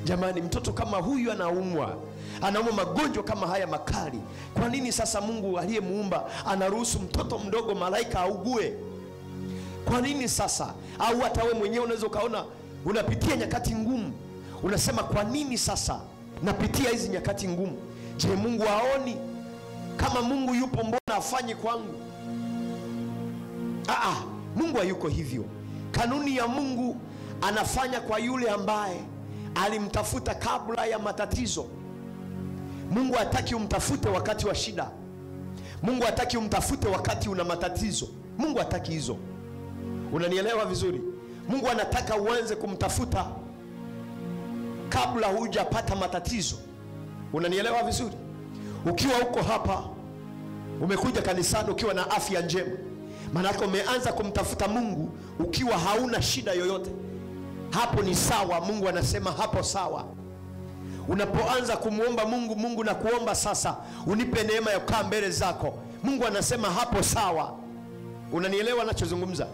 Jamani, mtoto kama huyu anaumwa magonjwa kama haya makali. Kwa nini sasa Mungu aliyemuumba anaruhusu mtoto mdogo malaika augue? Kwa nini sasa? Au hata wewe mwenyewe unaweza ukaona unapitia nyakati ngumu, unasema kwa nini sasa napitia hizi nyakati ngumu? Je, Mungu haoni? Kama Mungu yupo, mbona afanye kwangu? Mungu hayuko hivyo. Kanuni ya Mungu anafanya kwa yule ambaye alimtafuta kabla ya matatizo. Mungu hataki umtafute wakati wa shida. Mungu hataki umtafute wakati una matatizo. Mungu hataki hizo. Unanielewa vizuri? Mungu anataka uanze kumtafuta kabla hujapata matatizo. Unanielewa vizuri? Ukiwa uko hapa, umekuja kanisani ukiwa na afya njema, maana yake umeanza kumtafuta Mungu ukiwa hauna shida yoyote. Hapo ni sawa. Mungu anasema hapo sawa. Unapoanza kumuomba Mungu, Mungu na kuomba sasa unipe neema ya kukaa mbele zako, Mungu anasema hapo sawa. Unanielewa ninachozungumza?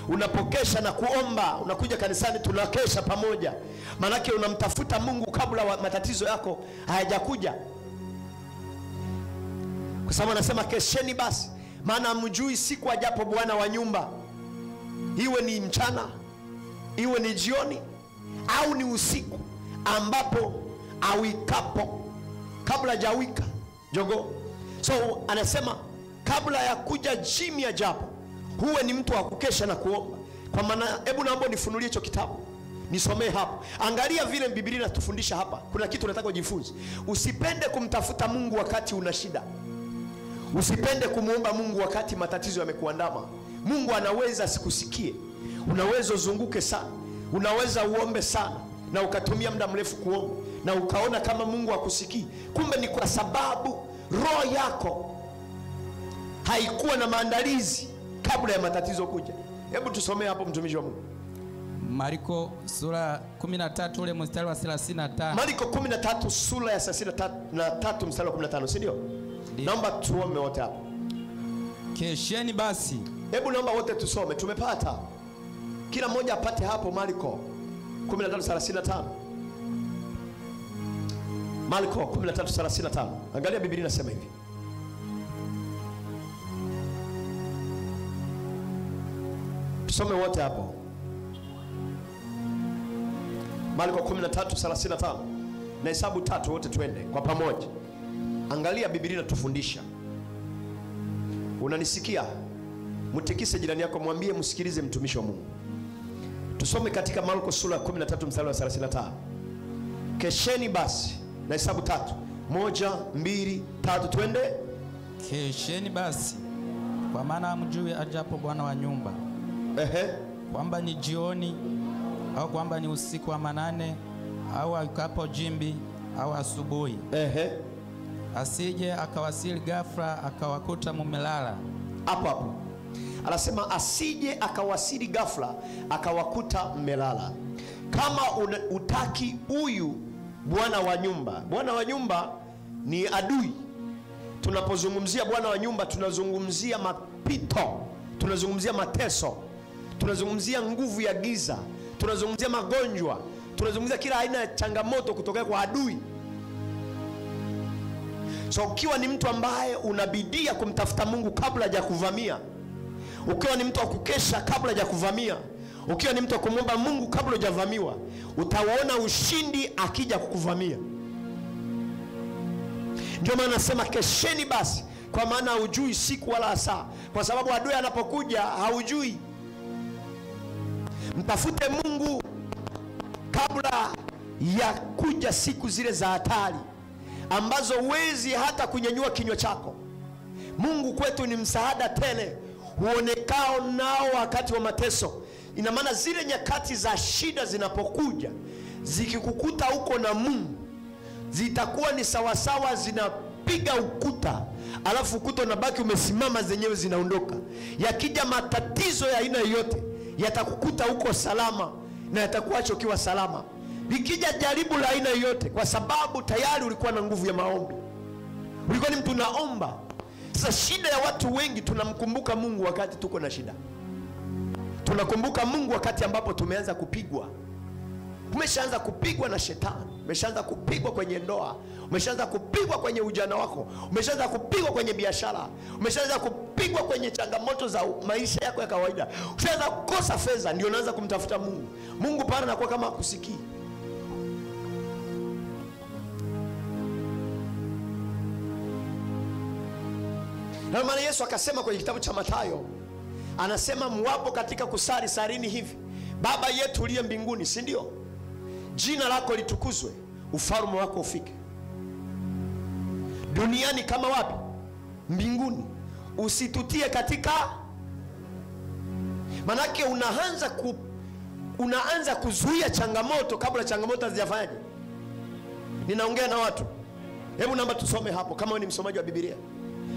Unapokesha na kuomba, unakuja kanisani tunakesha pamoja, maana yake unamtafuta Mungu kabla matatizo yako hayajakuja. Kwa sababu anasema kesheni basi, maana hamjui siku ajapo Bwana wa nyumba. Iwe ni mchana, iwe ni jioni, au ni usiku, ambapo awikapo kabla hajawika jogoo. So anasema kabla ya kuja jimi ajapo, huwe ni mtu wa kukesha na kuomba. Kwa maana, hebu naomba nifunulie hicho kitabu nisomee hapo. Angalia vile Biblia inatufundisha hapa. Kuna kitu nataka ujifunze. Usipende kumtafuta Mungu wakati una shida. Usipende kumuomba Mungu wakati matatizo yamekuandama. Mungu anaweza asikusikie. Unaweza uzunguke sana, unaweza uombe sana na ukatumia muda mrefu kuomba na ukaona kama Mungu hakusikii. Kumbe ni kwa sababu roho yako haikuwa na maandalizi kabla ya matatizo kuja. Hebu tusomee hapo, mtumishi wa Mungu. Marko sura 13 ule mstari wa 35. Marko 13 sura ya 33 mstari wa 15, si ndio? Naomba tuombe wote hapo. Kesheni basi. Hebu naomba wote tusome. Tumepata. Kila mmoja apate hapo Marko 13:35. Marko 13:35. Angalia Biblia inasema hivi. Tusome wote hapo. Marko 13:35. Na hesabu 3 wote twende kwa pamoja. Angalia Biblia inatufundisha. Unanisikia? Mtikise jirani yako, mwambie msikilize mtumishi wa Mungu. Tusome katika Marko sura 13 mstari wa 35. Kesheni basi, na hesabu 3. 1, 2, 3 twende. Kesheni basi, kwa maana hamjui ajapo Bwana wa nyumba. Kwamba ni jioni au kwamba ni usiku wa manane au akapo jimbi au asubuhi. Asije akawasili ghafla akawakuta mumelala. Hapo anasema asije akawasili ghafla akawakuta mmelala. Kama utaki huyu bwana wa nyumba. Bwana wa nyumba ni adui. Tunapozungumzia bwana wa nyumba, tunazungumzia mapito, tunazungumzia mateso, tunazungumzia nguvu ya giza, tunazungumzia magonjwa, tunazungumzia kila aina ya changamoto kutoka kwa adui. So ukiwa ni mtu ambaye unabidia kumtafuta Mungu kabla haja kuvamia, ukiwa ni mtu wa kukesha kabla haja kuvamia, ukiwa ni mtu wa kumwomba Mungu kabla hujavamiwa, utaona ushindi akija kukuvamia. Ndio maana nasema kesheni basi, kwa maana hujui siku wala saa, kwa sababu adui anapokuja haujui. Mtafute Mungu kabla ya kuja siku zile za hatari ambazo huwezi hata kunyanyua kinywa chako. Mungu kwetu ni msaada tele, huonekao nao wakati wa mateso. Ina maana zile nyakati za shida zinapokuja, zikikukuta huko na Mungu, zitakuwa ni sawasawa zinapiga ukuta, alafu ukuta unabaki umesimama, zenyewe zinaondoka. Yakija matatizo ya aina yote, yatakukuta huko salama na yatakuacha ukiwa salama. Likija jaribu la aina yote, kwa sababu tayari ulikuwa na nguvu ya maombi, ulikuwa ni mtu naomba. Sasa shida ya watu wengi, tunamkumbuka Mungu wakati tuko na shida. Tunakumbuka Mungu wakati ambapo tumeanza kupigwa. Umeshaanza kupigwa na shetani, umeshaanza kupigwa kwenye ndoa, umeshaanza kupigwa kwenye ujana wako, umeshaanza kupigwa kwenye biashara, umeshaanza kupigwa kwenye changamoto za maisha yako ya kawaida, ushaanza kukosa fedha, ndio unaanza kumtafuta Mungu. Mungu pale anakuwa kama akusikii. Na maana Yesu akasema kwenye kitabu cha Mathayo, anasema mwapo katika kusali salini hivi: Baba yetu uliye mbinguni, si ndio? Jina lako litukuzwe, ufalme wako ufike. Duniani kama wapi? Mbinguni. Usitutie katika, manake unaanza kuzuia changamoto kabla changamoto hazijafanyaje. Ninaongea na watu. Hebu namba tusome hapo kama wewe ni msomaji wa Biblia.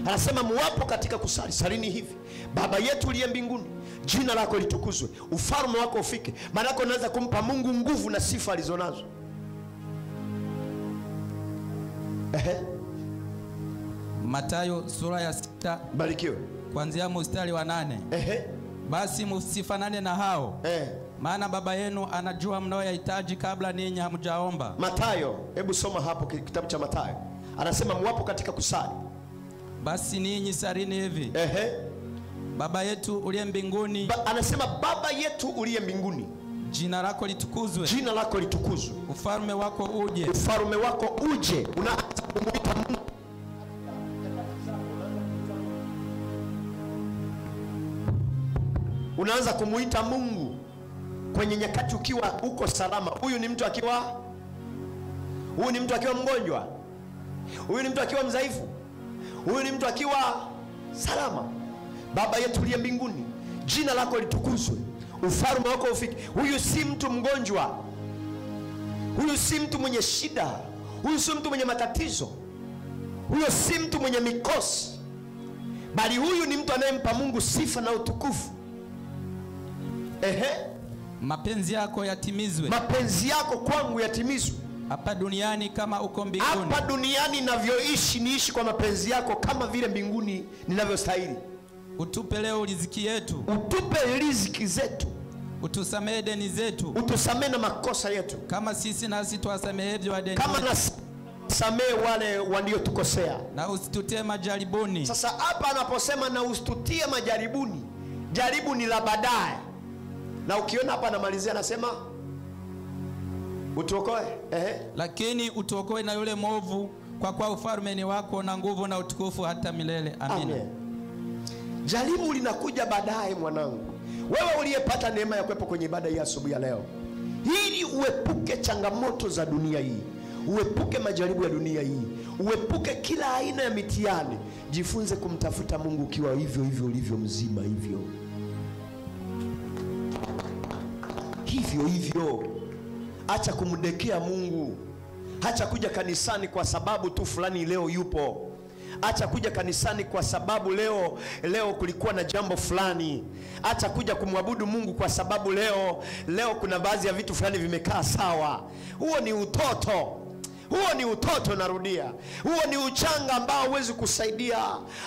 Anasema mwapo katika kusali salini hivi: Baba yetu uliye mbinguni, jina lako litukuzwe, ufalme wako ufike. Maana yako unaweza kumpa Mungu nguvu na sifa alizonazo. Mathayo sura ya 6, barikiwe, kuanzia mstari wa 8. Basi msifanane na hao, maana Baba yenu anajua mnayohitaji kabla ninyi hamjaomba. Mathayo, hebu soma hapo kitabu cha Mathayo. Anasema mwapo katika kusali, basi ninyi salini hivi: Baba yetu uliye mbinguni. Anasema Baba yetu uliye mbinguni, jina lako litukuzwe, jina lako litukuzwe, ufalme wako uje, ufalme wako uje. Unaanza kumuita Mungu. Unaanza kumuita Mungu kwenye nyakati ukiwa uko salama. Huyu ni mtu akiwa mgonjwa, huyu ni mtu akiwa mdhaifu, huyu ni mtu akiwa salama. Baba yetu uliye mbinguni, jina lako litukuzwe, ufalme wako ufike. Huyu si mtu mgonjwa, huyu si mtu mwenye shida, huyu si mtu mwenye matatizo, huyu si mtu mwenye mikosi, bali huyu ni mtu anayempa Mungu sifa na utukufu. Mapenzi yako yatimizwe, mapenzi yako kwangu yatimizwe hapa duniani kama uko mbinguni. Hapa duniani ninavyoishi, niishi kwa mapenzi yako kama vile mbinguni ninavyostahili. Utupe leo riziki yetu, utupe riziki zetu. Utusamehe deni zetu, utusamehe na makosa yetu kama sisi nasi tuwasamehe wadeni, kama nasamehe wale waliotukosea, na usitutie majaribuni. Sasa hapa anaposema na usitutie majaribuni, jaribu ni la baadaye. Na ukiona hapa anamalizia anasema utuokoe, lakini utuokoe na yule mwovu, kwa kuwa ufalme ni wako na nguvu na utukufu hata milele. Amina. Amen. Jaribu linakuja baadaye mwanangu. Wewe uliyepata neema ya kuwepo kwenye ibada hii asubuhi ya leo, ili uepuke changamoto za dunia hii, uepuke majaribu ya dunia hii, uepuke kila aina ya mitihani, jifunze kumtafuta Mungu ukiwa hivyo hivyo ulivyo mzima hivyo. Hivyo hivyo. Acha kumdekea Mungu. Acha kuja kanisani kwa sababu tu fulani leo yupo. Acha kuja kanisani kwa sababu leo kulikuwa na jambo fulani. Acha kuja kumwabudu Mungu kwa sababu leo kuna baadhi ya vitu fulani vimekaa sawa. Huo ni utoto. Huo ni utoto, narudia. Huo ni uchanga ambao huwezi kusaidia.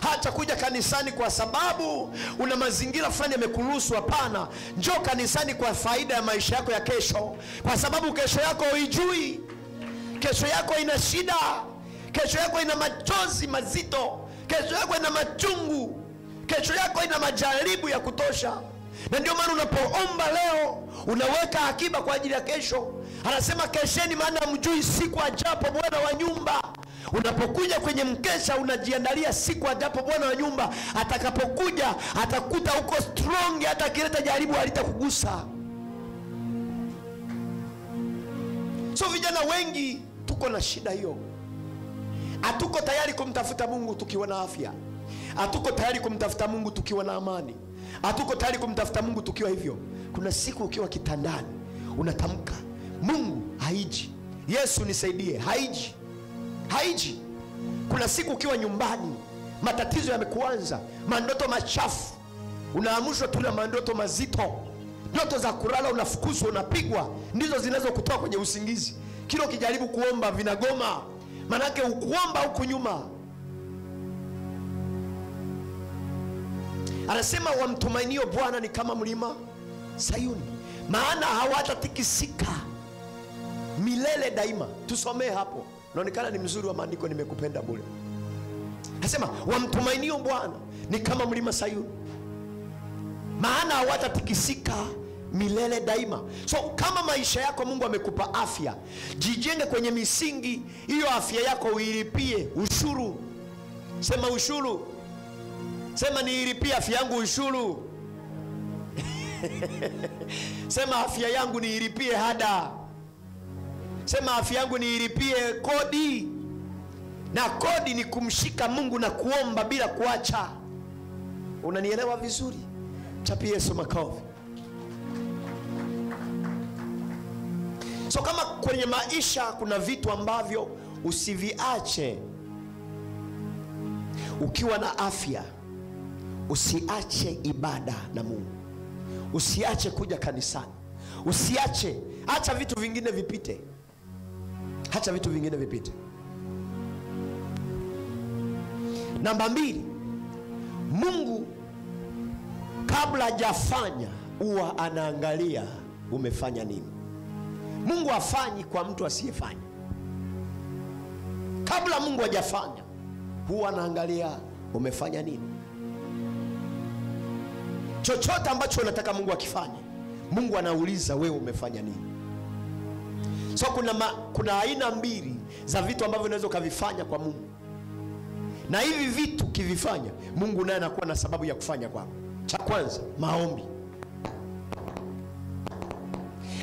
Hata kuja kanisani kwa sababu una mazingira fulani yamekuruhusu. Hapana. Njoo kanisani kwa faida ya maisha yako ya kesho, kwa sababu kesho yako huijui. Kesho yako ina shida, kesho yako ina machozi mazito, kesho yako ina machungu, kesho yako ina majaribu ya kutosha. Na ndio maana unapoomba leo unaweka akiba kwa ajili ya kesho. Anasema kesheni, maana hamjui siku ajapo Bwana wa nyumba. Unapokuja kwenye mkesha unajiandalia siku ajapo Bwana wa nyumba atakapokuja, atakuta uko strong, hata kileta jaribu halitakugusa. So vijana wengi tuko na shida hiyo. Hatuko tayari kumtafuta Mungu tukiwa na afya. Hatuko tayari kumtafuta Mungu tukiwa na amani. Hatuko tayari kumtafuta Mungu tukiwa hivyo. Kuna siku ukiwa kitandani unatamka, Mungu haiji, Yesu nisaidie, haiji. Kuna siku ukiwa nyumbani matatizo yamekuanza, mandoto machafu, unaamushwa tu na mandoto mazito, ndoto za kulala, unafukuzwa, unapigwa, ndizo zinazokutoa kwenye usingizi. Kila ukijaribu kuomba vinagoma, manake ukuomba huku nyuma. Anasema wamtumainio Bwana ni kama mlima Sayuni, maana hawatatikisika milele daima. Tusomee hapo, naonekana ni mzuri wa maandiko, nimekupenda bure. Anasema wamtumainio Bwana ni kama mlima Sayuni, maana hawatatikisika milele daima. So kama maisha yako Mungu amekupa afya, jijenge kwenye misingi hiyo. Afya yako uilipie ushuru. Sema ushuru. Sema niilipie afya yangu ushuru. Sema afya yangu niilipie hada. Sema afya yangu niilipie kodi. Na kodi ni kumshika Mungu na kuomba bila kuacha. Unanielewa vizuri? Chapie Yesu makofi. So kama kwenye maisha kuna vitu ambavyo usiviache ukiwa na afya, usiache ibada na Mungu, usiache kuja kanisani, usiache, acha vitu vingine vipite. Acha vitu vingine vipite. Namba 2, Mungu kabla hajafanya huwa anaangalia umefanya nini. Mungu hafanyi kwa mtu asiyefanya. Kabla Mungu hajafanya huwa anaangalia umefanya nini. Chochote ambacho unataka Mungu akifanye, Mungu anauliza wewe umefanya nini. So kuna aina 2 za vitu ambavyo unaweza kuvifanya kwa Mungu, na hivi vitu kivifanya, Mungu naye anakuwa na sababu ya kufanya kwako. Cha kwanza, maombi.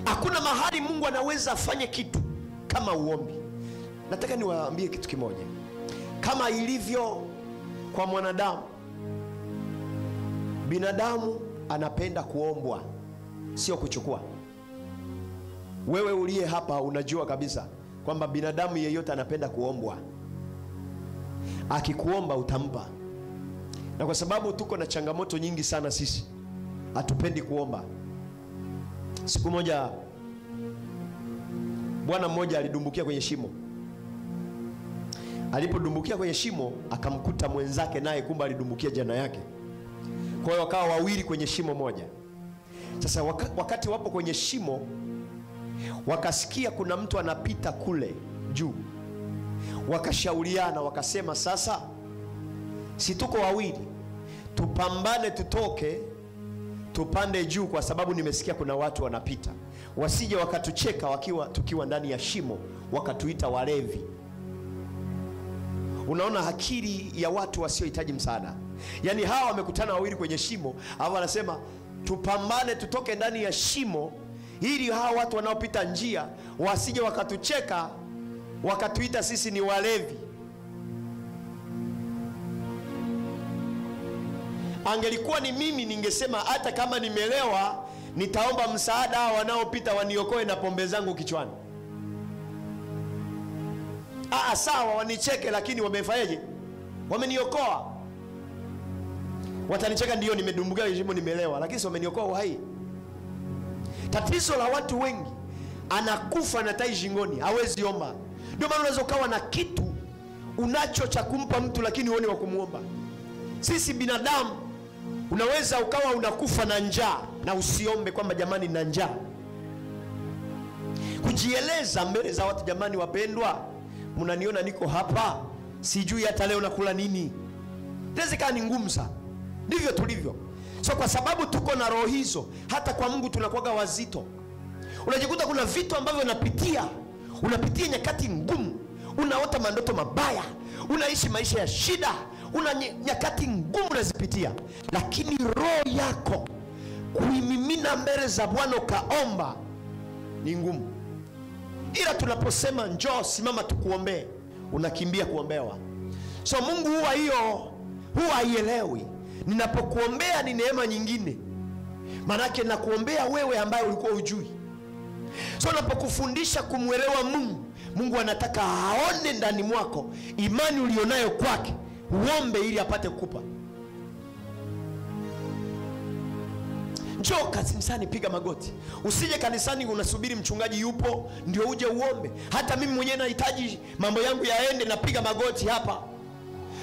Hakuna mahali Mungu anaweza afanye kitu kama uombi. Nataka niwaambie kitu kimoja. Kama ilivyo kwa mwanadamu, binadamu anapenda kuombwa, sio kuchukua. Wewe uliye hapa unajua kabisa kwamba binadamu yeyote anapenda kuombwa. Akikuomba utampa. Na kwa sababu tuko na changamoto nyingi sana sisi, hatupendi kuomba. Siku moja bwana mmoja alidumbukia kwenye shimo. Alipodumbukia kwenye shimo, akamkuta mwenzake naye kumbe alidumbukia jana yake. Kwa hiyo wakawa wawili kwenye shimo moja. Sasa wakati wapo kwenye shimo, wakasikia kuna mtu anapita kule juu. Wakashauriana, wakasema sasa si tuko wawili, tupambane tutoke tupande juu, kwa sababu nimesikia kuna watu wanapita. Wasije wakatucheka tukiwa ndani ya shimo, wakatuita walevi. Unaona akili ya watu wasiohitaji msaada. Yaani hawa wamekutana wawili kwenye shimo, hawa wanasema tupambane tutoke ndani ya shimo, ili hawa watu wanaopita njia wasije wakatucheka wakatuita sisi ni walevi. Angelikuwa ni mimi, ningesema hata kama nimelewa nitaomba msaada hao wanaopita waniokoe na pombe zangu kichwani. Sawa wanicheke, lakini wamefanyaje? Wameniokoa. Watanicheka ndio nimedumbukia kwenye shimo nimelewa, lakini si wameniokoa uhai. Tatizo la watu wengi, anakufa na tai shingoni, hawezi omba. Ndio maana unaweza ukawa na kitu unacho cha kumpa mtu lakini uone wa kumuomba. Sisi binadamu unaweza ukawa unakufa na njaa na usiombe kwamba jamani na njaa. Kujieleza mbele za watu, jamani wapendwa, mnaniona niko hapa, sijui hata leo nakula nini. Inawezekana ni ngumu sana. Ndivyo tulivyo. So kwa sababu tuko na roho hizo, hata kwa Mungu tunakuwa wazito. Unajikuta kuna vitu ambavyo unapitia nyakati ngumu, unaota mandoto mabaya, unaishi maisha ya shida, una nyakati ngumu unazipitia, lakini roho yako kuimimina mbele za Bwana ukaomba ni ngumu. Ila tunaposema njoo simama tukuombee, unakimbia kuombewa. So Mungu huwa haielewi ninapokuombea ni neema nyingine. Manake nakuombea wewe ambaye ulikuwa hujui. So napokufundisha kumwelewa Mungu anataka aone ndani mwako imani ulionayo kwake, uombe ili apate kukupa. Njoo kanisani, piga magoti. Usije kanisani unasubiri mchungaji yupo ndio uje uombe. Hata mimi mwenyewe nahitaji mambo yangu yaende, na piga magoti hapa.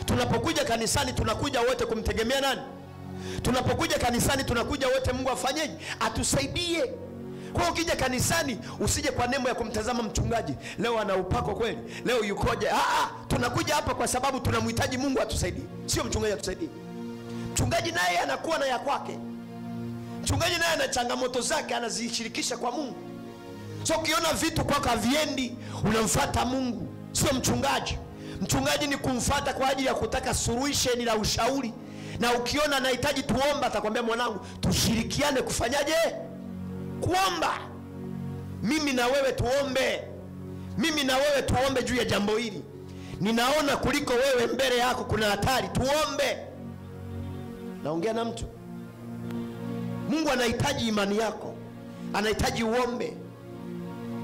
Tunapokuja kanisani tunakuja wote kumtegemea nani? Tunapokuja kanisani tunakuja wote Mungu afanyeje? Atusaidie. Kwa hiyo ukija kanisani usije kwa nembo ya kumtazama mchungaji, leo ana upako kweli, leo yukoje. Tunakuja hapa kwa sababu tunamhitaji Mungu atusaidie, sio mchungaji atusaidie. Mchungaji naye anakuwa na ya kwake. Mchungaji naye ana changamoto zake, anazishirikisha kwa Mungu. So ukiona vitu kwako haviendi, unamfuata Mungu, sio mchungaji. Mchungaji ni kumfuata kwa ajili ya kutaka solution la ushauri. Na ukiona anahitaji tuomba, atakwambia mwanangu, tushirikiane kufanyaje? Kuomba. Mimi na wewe tuombe. Mimi na wewe tuombe juu ya jambo hili. Ninaona kuliko wewe mbele yako kuna hatari, tuombe. Naongea na mtu. Mungu anahitaji imani yako. Anahitaji uombe.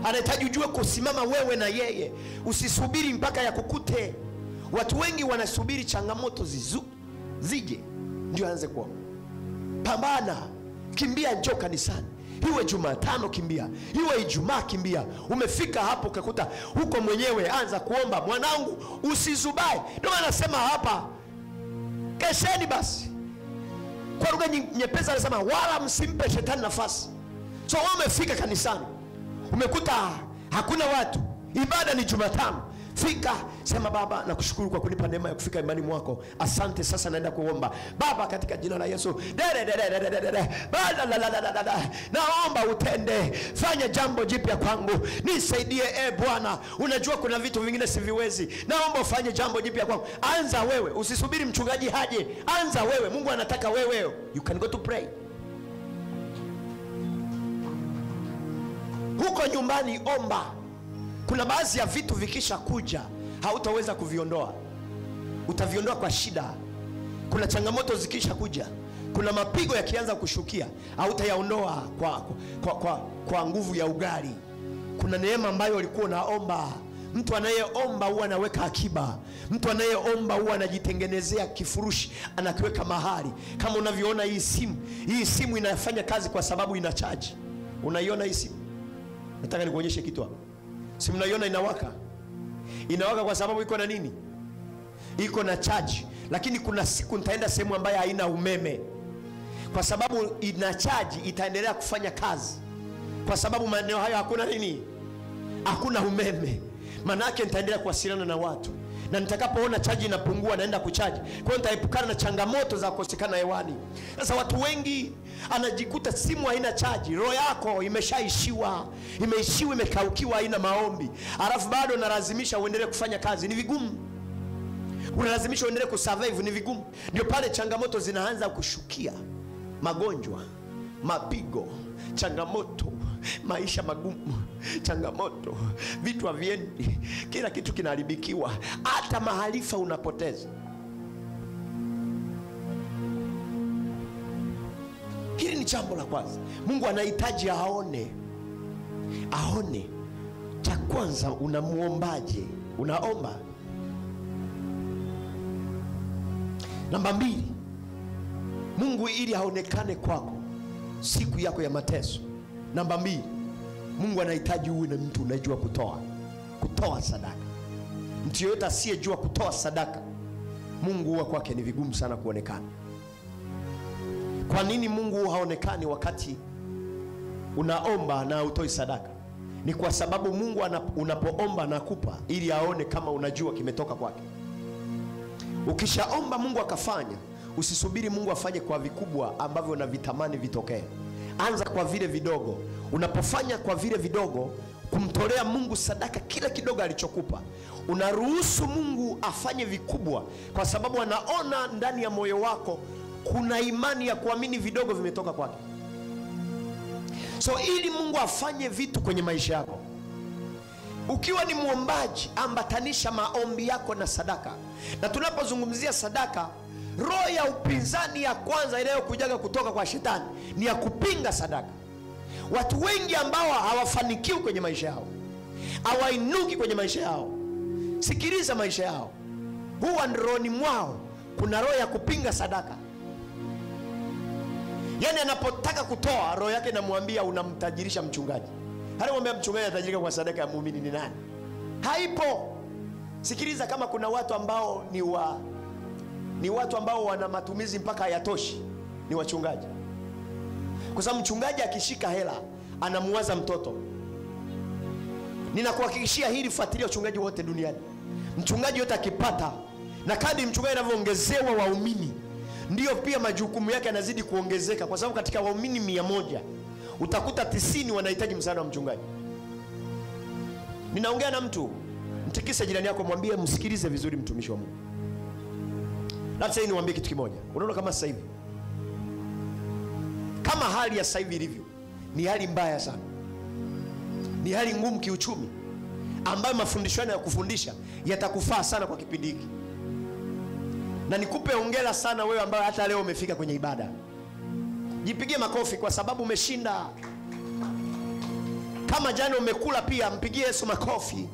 Anahitaji ujue kusimama wewe na yeye. Usisubiri mpaka ya kukute. Watu wengi wanasubiri changamoto zije ndio aanze kuomba. Pambana, kimbia, njoo kanisani. Iwe Jumatano kimbia, iwe Ijumaa kimbia. Umefika hapo ukakuta huko mwenyewe, anza kuomba. Mwanangu, usizubae. Ndio anasema hapa, kesheni basi. Kwa lugha nyepesi anasema wala msimpe shetani nafasi. So wewe umefika kanisani, umekuta hakuna watu, ibada ni Jumatano. Fika, sema Baba, nakushukuru kwa kunipa neema ya kufika imani mwako. Asante, sasa naenda kuomba. Baba, katika jina la Yesu, naomba utende, fanya jambo jipya kwangu. Nisaidie Bwana. Unajua kuna vitu vingine siviwezi. Naomba ufanye jambo jipya kwangu. Anza wewe, usisubiri mchungaji haje. Anza wewe. Mungu anataka wewe. You can go to pray. Huko nyumbani omba. Kuna baadhi ya vitu vikisha kuja hautaweza kuviondoa. Utaviondoa kwa shida. Kuna changamoto zikisha kuja, kuna mapigo yakianza kushukia, hautayaondoa kwa nguvu ya ugali. Kuna neema ambayo ulikuwa unaomba. Mtu anayeomba huwa anaweka akiba. Mtu anayeomba huwa anajitengenezea kifurushi, anakiweka mahali. Kama unavyoona hii simu inafanya kazi kwa sababu ina charge. Unaiona hii simu? Nataka nikuonyeshe kitu hapa. Si mnaiona inawaka? Inawaka kwa sababu iko na nini? Iko na charge. Lakini kuna siku nitaenda sehemu ambayo haina umeme. Kwa sababu ina charge itaendelea kufanya kazi. Kwa sababu maeneo hayo hakuna nini? Hakuna umeme. Maana yake nitaendelea kuwasiliana na watu. Na nitakapoona charge inapungua naenda kuchaji. Kwa hiyo nitaepukana na changamoto za kukosekana hewani. Sasa watu wengi anajikuta simu haina charge, roho yako imeshaishiwa, imekaukiwa, haina maombi. Alafu bado unalazimisha uendelee kufanya kazi, ni vigumu. Unalazimisha uendelee kusurvive, ni vigumu. Ndio pale changamoto zinaanza kushukia. Magonjwa, mapigo, changamoto, maisha magumu, changamoto, vitu haviendi, kila kitu kinaharibikiwa, hata maharifa unapoteza. Hili ni jambo la kwanza. Mungu anahitaji aone. Cha kwanza, unamuombaje? Unaomba. Namba 2, Mungu ili aonekane kwako siku yako ya mateso. Namba 2, Mungu anahitaji uwe na mtu unajua kutoa sadaka. Mtu yoyote asiyejua kutoa sadaka, Mungu huwa kwake ni vigumu sana kuonekana. Kwa nini Mungu haonekani wakati unaomba na utoi sadaka? Ni kwa sababu Mungu unapoomba anakupa ili aone kama unajua kimetoka kwake. Ukishaomba Mungu akafanya, usisubiri Mungu afanye kwa vikubwa ambavyo unavitamani vitokee. Anza kwa vile vidogo. Unapofanya kwa vile vidogo, kumtolea Mungu sadaka kila kidogo alichokupa, unaruhusu Mungu afanye vikubwa, kwa sababu anaona ndani ya moyo wako kuna imani ya kuamini vidogo vimetoka kwake. So ili Mungu afanye vitu kwenye maisha yako, ukiwa ni muombaji, ambatanisha maombi yako na sadaka. Na tunapozungumzia sadaka, roho ya upinzani ya kwanza inayokujaga kutoka kwa shetani ni ya kupinga sadaka. Watu wengi ambao hawafanikiwi kwenye maisha yao, hawainuki kwenye maisha yao, sikiliza maisha yao, huwa ndroni mwao kuna roho ya kupinga sadaka. Yani anapotaka kutoa, roho yake inamwambia unamtajirisha mchungaji. Halimwambia mchungaji atajirika kwa sadaka ya muumini ni nani? Haipo. Sikiliza, kama kuna watu ambao ni watu ambao wana matumizi mpaka hayatoshi, ni wachungaji. Kwa sababu mchungaji akishika hela anamuwaza mtoto. Ninakuhakikishia hili, fuatilia wachungaji wote duniani. Mchungaji yote akipata, na kadri mchungaji anavyoongezewa waumini, ndio pia majukumu yake yanazidi kuongezeka, kwa sababu katika waumini 100 utakuta 90 wanahitaji msaada wa mchungaji. Ninaongea na mtu, mtikise jirani yako, mwambie msikilize vizuri mtumishi wa Mungu. Labda niwaambie kitu kimoja. Unaona kama sasa hivi, kama hali ya sasa hivi ilivyo, ni hali mbaya sana. Ni hali ngumu kiuchumi, ambayo mafundisho ya kufundisha yatakufaa sana kwa kipindi hiki. Na nikupe hongera sana wewe ambaye hata leo umefika kwenye ibada. Jipigie makofi kwa sababu umeshinda. Kama jana umekula pia, mpigie Yesu makofi.